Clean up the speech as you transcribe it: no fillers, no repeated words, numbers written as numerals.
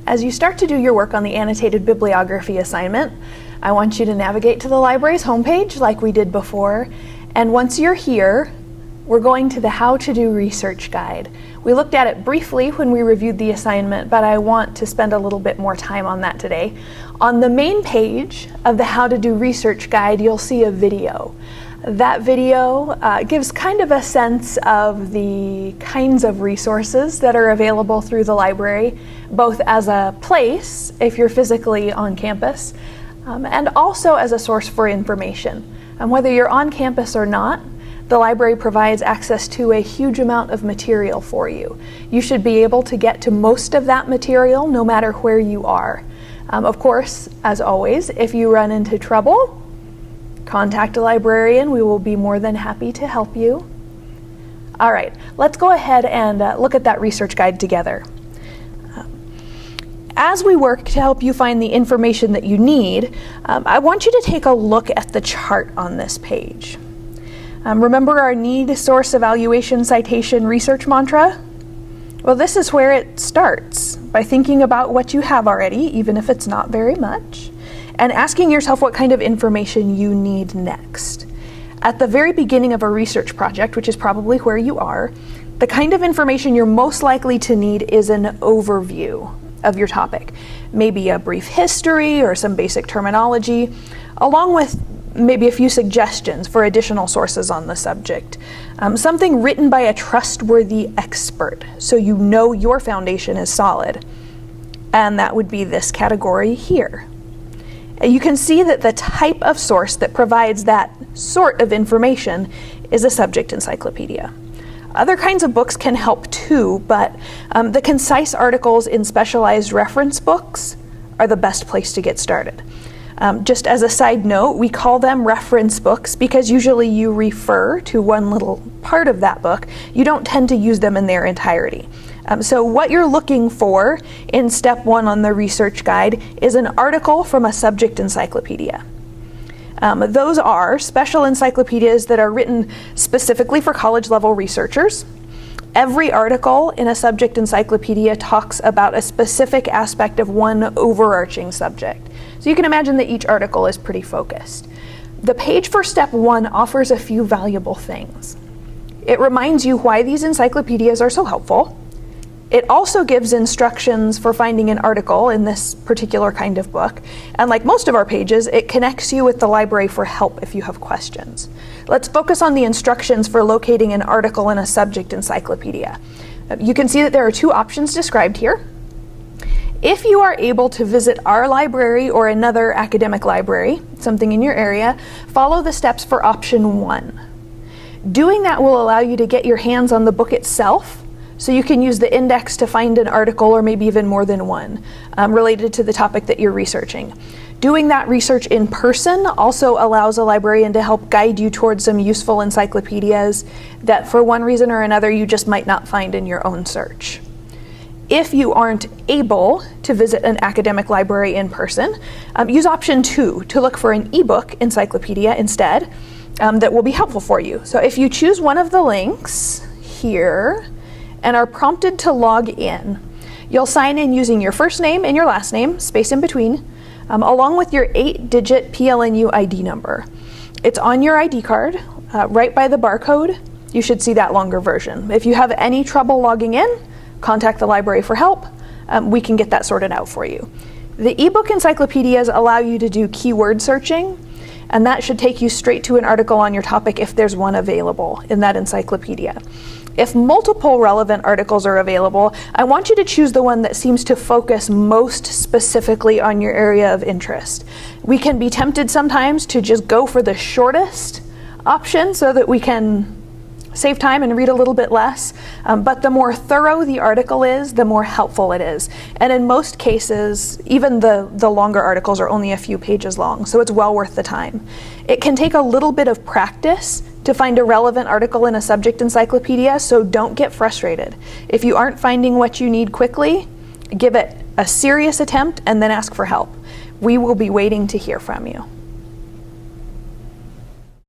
As you start to do your work on the annotated bibliography assignment, I want you to navigate to the library's homepage like we did before, and once you're here, we're going to the How to Do Research Guide. We looked at it briefly when we reviewed the assignment, but I want to spend a little bit more time on that today. On the main page of the How to Do Research Guide, you'll see a video. That video gives kind of a sense of the kinds of resources that are available through the library, both as a place, if you're physically on campus, and also as a source for information. Whether you're on campus or not, the library provides access to a huge amount of material for you. You should be able to get to most of that material no matter where you are. Of course, as always, if you run into trouble, contact a librarian. We will be more than happy to help you. All right, let's go ahead and look at that research guide together. As we work to help you find the information that you need, I want you to take a look at the chart on this page. Remember our need, source, evaluation, citation, research mantra? Well, this is where it starts, by thinking about what you have already, even if it's not very much, and asking yourself what kind of information you need next. At the very beginning of a research project, which is probably where you are, the kind of information you're most likely to need is an overview of your topic. Maybe a brief history or some basic terminology, along with maybe a few suggestions for additional sources on the subject. Something written by a trustworthy expert, so you know your foundation is solid. And that would be this category here. You can see that the type of source that provides that sort of information is a subject encyclopedia. Other kinds of books can help too, but the concise articles in specialized reference books are the best place to get started. Just as a side note, we call them reference books because usually you refer to one little part of that book. You don't tend to use them in their entirety. So what you're looking for in step 1 on the research guide is an article from a subject encyclopedia. Those are special encyclopedias that are written specifically for college level researchers. Every article in a subject encyclopedia talks about a specific aspect of one overarching subject. So you can imagine that each article is pretty focused. The page for step 1 offers a few valuable things. It reminds you why these encyclopedias are so helpful. It also gives instructions for finding an article in this particular kind of book. And like most of our pages, it connects you with the library for help if you have questions. Let's focus on the instructions for locating an article in a subject encyclopedia. You can see that there are 2 options described here. If you are able to visit our library or another academic library, something in your area, follow the steps for option 1. Doing that will allow you to get your hands on the book itself, so you can use the index to find an article, or maybe even more than one, related to the topic that you're researching. Doing that research in person also allows a librarian to help guide you towards some useful encyclopedias that for one reason or another you just might not find in your own search. If you aren't able to visit an academic library in person, use option 2 to look for an ebook encyclopedia instead that will be helpful for you. So if you choose one of the links here and are prompted to log in, you'll sign in using your first name and your last name, space in between, along with your 8-digit PLNU ID number. It's on your ID card, right by the barcode. You should see that longer version. If you have any trouble logging in, contact the library for help. We can get that sorted out for you. The ebook encyclopedias allow you to do keyword searching, and that should take you straight to an article on your topic if there's one available in that encyclopedia. If multiple relevant articles are available, I want you to choose the one that seems to focus most specifically on your area of interest. We can be tempted sometimes to just go for the shortest option so that we can save time and read a little bit less, but the more thorough the article is, the more helpful it is. And in most cases, even the longer articles are only a few pages long, so it's well worth the time. It can take a little bit of practice to find a relevant article in a subject encyclopedia, so don't get frustrated. If you aren't finding what you need quickly, give it a serious attempt and then ask for help. We will be waiting to hear from you.